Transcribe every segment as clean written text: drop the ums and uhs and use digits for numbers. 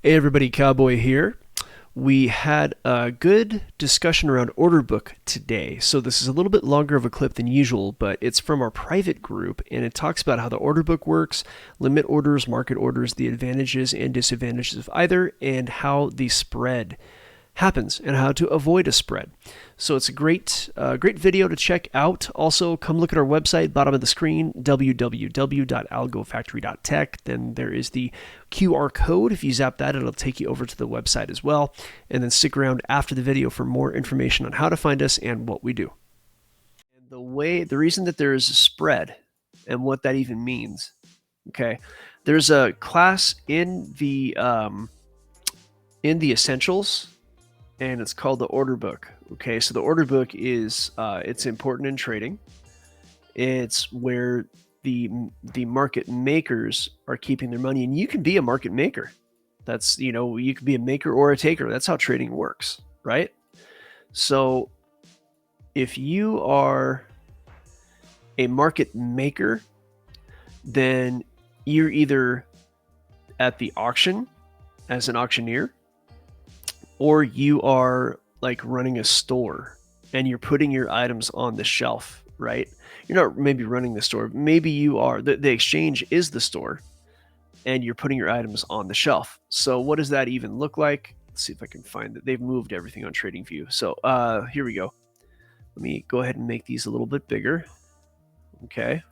Hey everybody, Cowboy here. We had a good discussion around order book today. So this is a little bit longer of a clip than usual, but it's from our private group and it talks about how the order book works, limit orders, market orders, the advantages and disadvantages of either, and how the spread happens and how to avoid a spread. So it's a great video to check out. Also, come look at our website, bottom of the screen, www.algofactory.tech. Then there is the QR code. If you zap that, it'll take you over to the website as well. And then stick around after the video for more information on how to find us and what we do. And the reason that there is a spread and what that even means. Okay, there's a class in the essentials, and it's called the order book. Okay, so the order book is it's important in trading. It's where the market makers are keeping their money, and you can be a market maker. That's, you can be a maker or a taker. That's how trading works, right? So if you are a market maker, then you're either at the auction as an auctioneer, or you are like running a store and you're putting your items on the shelf, right? You're not maybe running the store. Maybe you are. The exchange is the store and you're putting your items on the shelf. So what does that even look like? Let's see if I can find it. They've moved everything on TradingView. So here we go. Let me go ahead and make these a little bit bigger. Okay.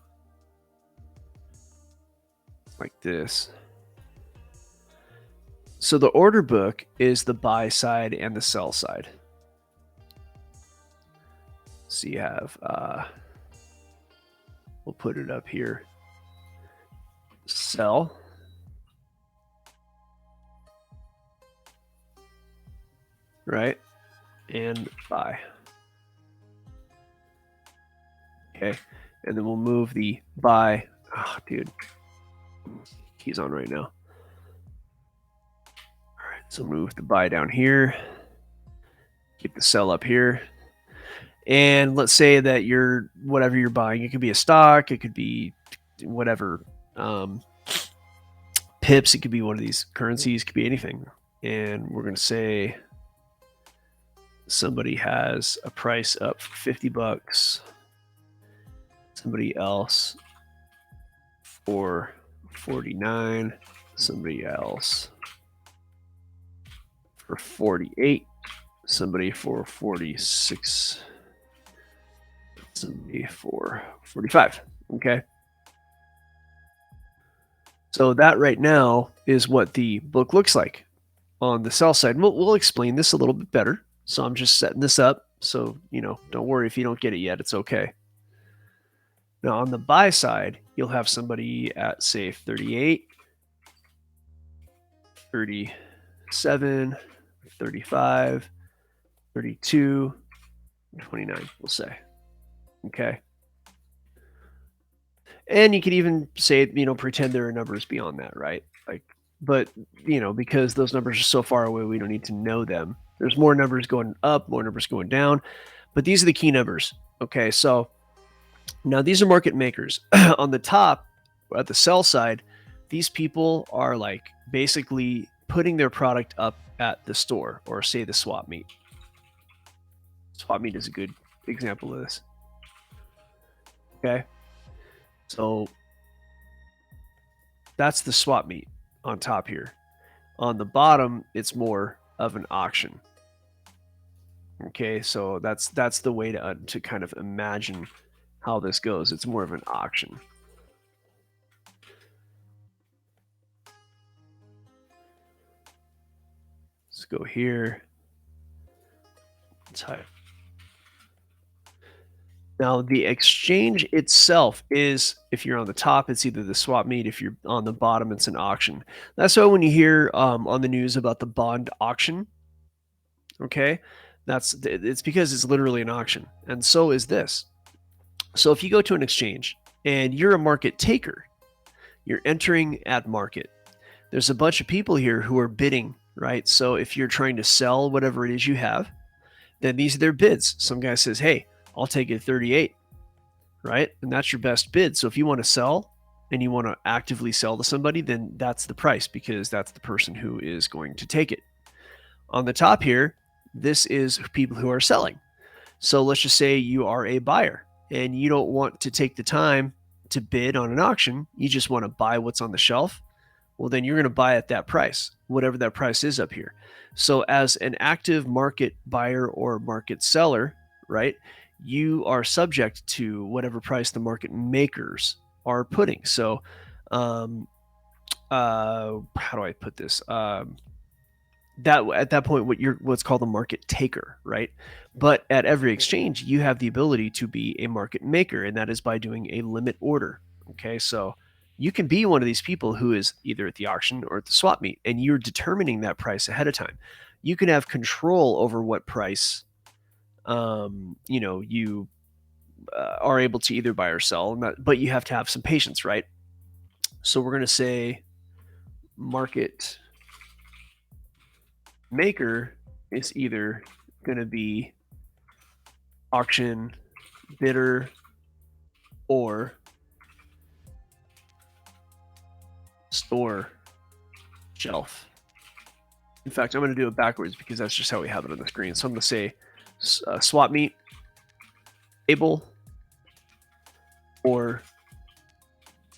Like this. So the order book is the buy side and the sell side. So you have, we'll put it up here, sell, right, and buy. Okay, and then we'll move the buy. Oh, dude, he's on right now. So move the buy down here, keep the sell up here. And let's say that whatever you're buying, it could be a stock, it could be whatever, pips, it could be one of these currencies, it could be anything. And we're going to say somebody has a price up for 50 bucks, somebody else for 49, somebody else for 48, somebody for 46, somebody for 45. Okay. So that right now is what the book looks like on the sell side. We'll explain this a little bit better. So I'm just setting this up. So, don't worry if you don't get it yet. It's okay. Now on the buy side, you'll have somebody at say 38, 37, 35, 32, 29, we'll say. Okay. And you could even say, pretend there are numbers beyond that, right? But because those numbers are so far away, we don't need to know them. There's more numbers going up, more numbers going down, but these are the key numbers. Okay, so now these are market makers. On the top, at the sell side, these people are like basically putting their product up at the store, or say the swap meet. Swap meet is a good example of this. Okay, so that's the swap meet on top here. On the bottom, it's more of an auction. Okay, so that's the way to kind of imagine how this goes. It's more of an auction. Let's go here. Type. Now the exchange itself is, if you're on the top, it's either the swap meet. If you're on the bottom, it's an auction. That's why when you hear on the news about the bond auction, okay, it's because it's literally an auction, and so is this. So if you go to an exchange and you're a market taker, you're entering at market. There's a bunch of people here who are bidding, right? So if you're trying to sell whatever it is you have, then these are their bids. Some guy says, hey, I'll take it at 38, right? And that's your best bid. So if you want to sell, and you want to actively sell to somebody, then that's the price because that's the person who is going to take it. On the top here, this is people who are selling. So let's just say you are a buyer and you don't want to take the time to bid on an auction. You just want to buy what's on the shelf. Well, then you're going to buy at that price, whatever that price is up here. So as an active market buyer or market seller, right, you are subject to whatever price the market makers are putting. So, how do I put this? That at that point, what's called a market taker, right? But at every exchange, you have the ability to be a market maker, and that is by doing a limit order. Okay, so you can be one of these people who is either at the auction or at the swap meet, and you're determining that price ahead of time. You can have control over what price, you are able to either buy or sell, but you have to have some patience, right? So we're going to say market maker is either going to be auction bidder or store shelf. In fact, I'm going to do it backwards because that's just how we have it on the screen. So I'm going to say swap meet, table, or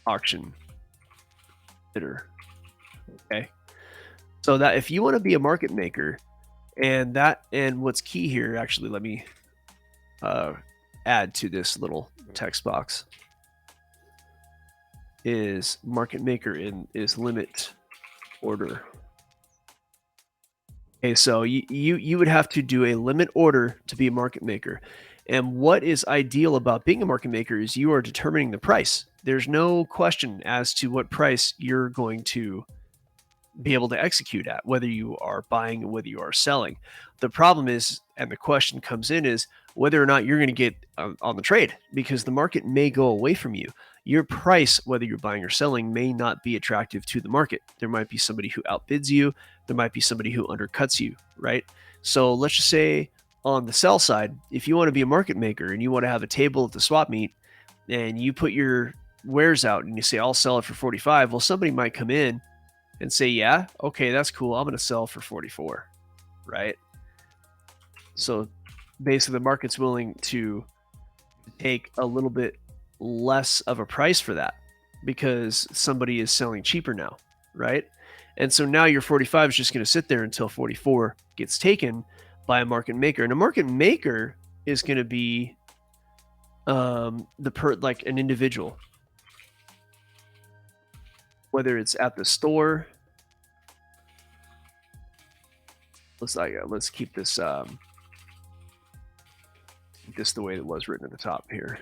auction bidder. Okay. So that if you want to be a market maker, and what's key here, actually, let me add to this little text box, is market maker is limit order. Okay, so you would have to do a limit order to be a market maker. And what is ideal about being a market maker is you are determining the price. There's no question as to what price you're going to be able to execute at, whether you are buying or whether you are selling. The problem is, and the question comes in, is whether or not you're going to get on the trade, because the market may go away from you. Your price, whether you're buying or selling, may not be attractive to the market. There might be somebody who outbids you. There might be somebody who undercuts you, right? So let's just say on the sell side, if you want to be a market maker and you want to have a table at the swap meet and you put your wares out and you say, I'll sell it for 45. Well, somebody might come in and say, yeah, okay, that's cool. I'm going to sell for 44, right? So basically the market's willing to take a little bit less of a price for that because somebody is selling cheaper now, right? And so now your 45 is just going to sit there until 44 gets taken by a market maker. And a market maker is going to be like an individual, whether it's at the store. Let's keep this the way it was written at the top here.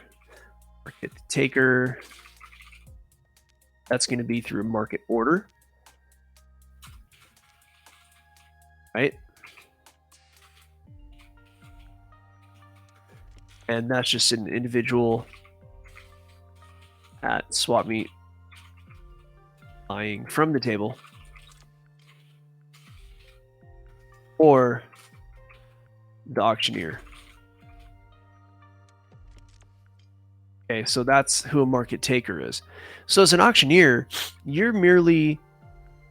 Market taker. That's going to be through market order, right? And that's just an individual at swap meet buying from the table, or the auctioneer. Okay, so that's who a market taker is. So as an auctioneer, you're merely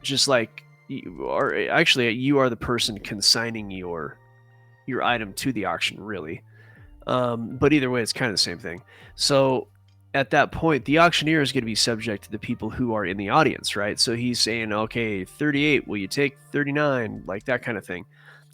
just like you are the person consigning your item to the auction, really. But either way, it's kind of the same thing. So at that point, the auctioneer is going to be subject to the people who are in the audience, right? So he's saying, okay, 38, will you take 39? Like that kind of thing.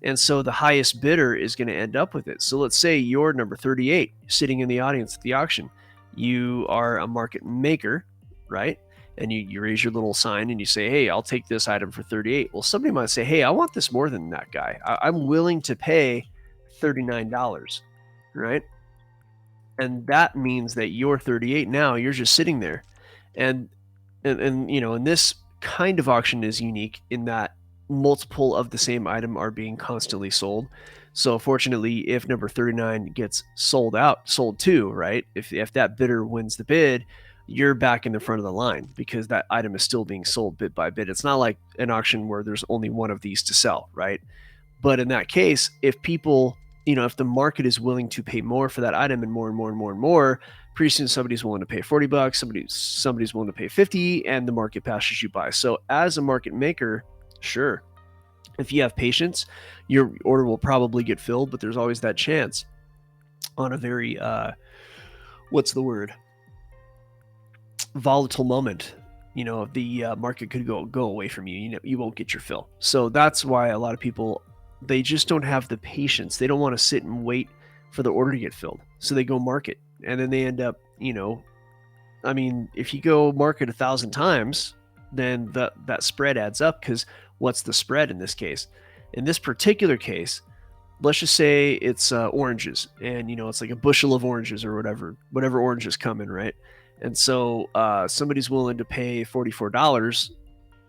And so the highest bidder is going to end up with it. So let's say you're number 38 sitting in the audience at the auction. You are a market maker, right? And you raise your little sign and you say, hey, I'll take this item for 38. Well, somebody might say, hey, I want this more than that guy. I'm willing to pay $39, right? And that means that you're 38 now. You're just sitting there. And and this kind of auction is unique in that multiple of the same item are being constantly sold. So fortunately, if number 39 gets sold too, right? If that bidder wins the bid, you're back in the front of the line because that item is still being sold bit by bit. It's not like an auction where there's only one of these to sell, right? But in that case, if people, if the market is willing to pay more for that item and more and more and more and more, pretty soon somebody's willing to pay $40, somebody's willing to pay 50, and the market passes you by. So as a market maker, sure, if you have patience, your order will probably get filled, but there's always that chance on a very, volatile moment, the market could go away from you. You won't get your fill. So that's why a lot of people, they just don't have the patience. They don't want to sit and wait for the order to get filled. So they go market, and then they end up, if you go market 1,000 times, then that spread adds up, because what's the spread in this case? In this particular case, let's just say it's oranges, and it's like a bushel of oranges or whatever oranges come in, right? And so somebody's willing to pay $44,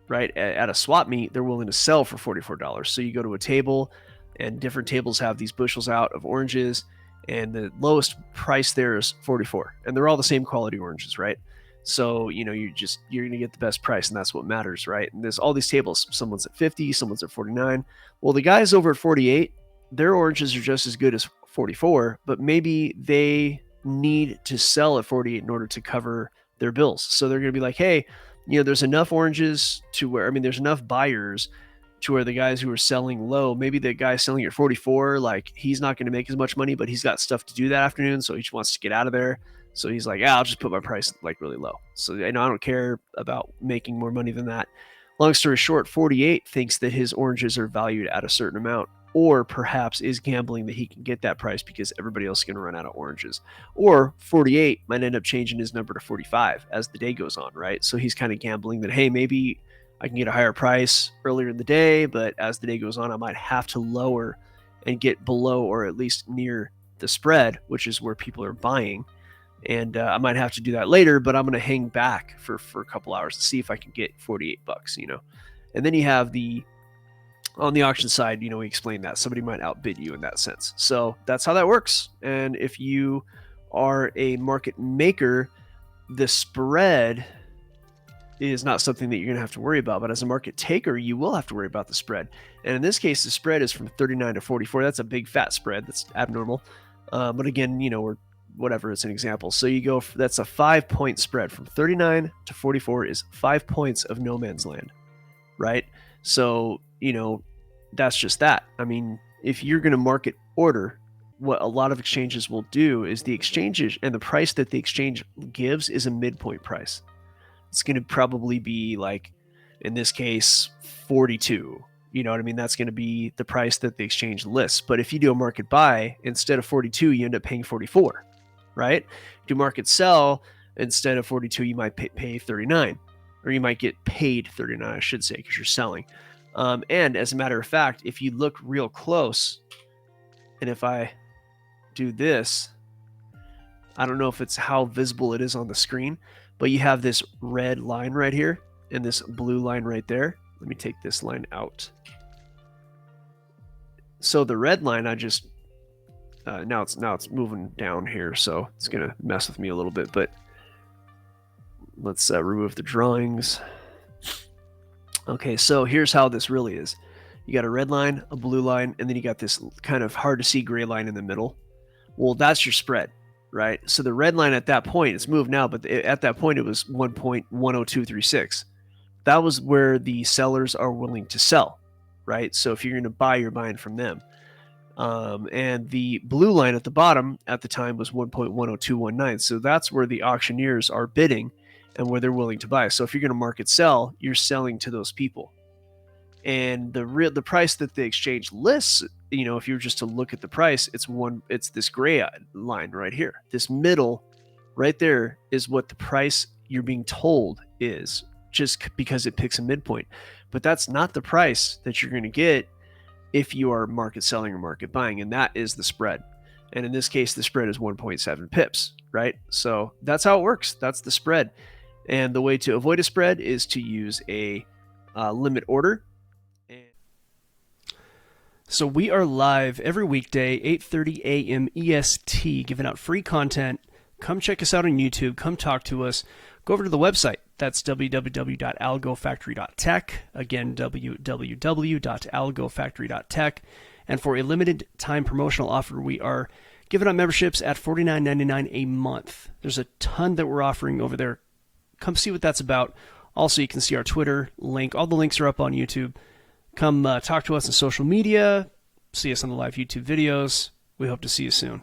right? At a swap meet, they're willing to sell for $44. So you go to a table, and different tables have these bushels out of oranges, and the lowest price there is 44, and they're all the same quality oranges, right? So you're gonna get the best price, and that's what matters, right? And there's all these tables. Someone's at 50, someone's at 49. Well, the guys over at 48, their oranges are just as good as 44, but maybe they need to sell at 48 in order to cover their bills. So they're going to be like, hey, there's enough oranges to where, there's enough buyers to where the guys who are selling low, maybe the guy selling at 44, like, he's not going to make as much money, but he's got stuff to do that afternoon, so he just wants to get out of there. So he's like, I'll just put my price like really low. So I don't care about making more money than that. Long story short, 48 thinks that his oranges are valued at a certain amount, or perhaps is gambling that he can get that price because everybody else is going to run out of oranges. Or 48 might end up changing his number to 45 as the day goes on, right? So he's kind of gambling that, hey, maybe I can get a higher price earlier in the day, but as the day goes on, I might have to lower and get below or at least near the spread, which is where people are buying. And I might have to do that later, but I'm going to hang back for a couple hours to see if I can get $48, And then you have on the auction side, we explained that somebody might outbid you in that sense. So that's how that works. And if you are a market maker, the spread is not something that you're going to have to worry about. But as a market taker, you will have to worry about the spread. And in this case, the spread is from 39 to 44. That's a big fat spread. That's abnormal. But again, it's an example. So that's a 5-point spread. From 39 to 44 is 5 points of no man's land, right? So, that's just that. If you're going to market order, what a lot of exchanges will do is the exchanges, and the price that the exchange gives is a midpoint price. It's going to probably be like, in this case, 42. That's going to be the price that the exchange lists. But if you do a market buy, instead of 42, you end up paying 44, right? Do market sell, instead of 42, you might pay 39. Or you might get paid 39, I should say, because you're selling. And as a matter of fact, if you look real close, and if I do this, I don't know if it's how visible it is on the screen, but you have this red line right here and this blue line right there. Let me take this line out. So the red line, I just, now it's moving down here, so it's going to mess with me a little bit, but let's remove the drawings. Okay, so here's how this really is. You got a red line, a blue line, and then you got this kind of hard to see gray line in the middle. Well, that's your spread, right? So the red line at that point, it's moved now, but at that point it was 1.10236. That was where the sellers are willing to sell, right? So if you're going to buy, you're buying from them. And the blue line at the bottom at the time was 1.10219. So that's where the auctioneers are bidding and where they're willing to buy. So if you're going to market sell, you're selling to those people. And the price that the exchange lists, if you were just to look at the price, it's this gray line right here. This middle right there is what the price you're being told is, just because it picks a midpoint. But that's not the price that you're going to get if you are market selling or market buying, and that is the spread. And in this case, the spread is 1.7 pips, right? So that's how it works. That's the spread. And the way to avoid a spread is to use a limit order. So we are live every weekday, 8:30 AM EST, giving out free content. Come check us out on YouTube. Come talk to us. Go over to the website. That's www.algofactory.tech. Again, www.algofactory.tech. And for a limited time promotional offer, we are Giving up memberships at $49.99 a month. There's a ton that we're offering over there. Come see what that's about. Also, you can see our Twitter link. All the links are up on YouTube. Come talk to us on social media. See us on the live YouTube videos. We hope to see you soon.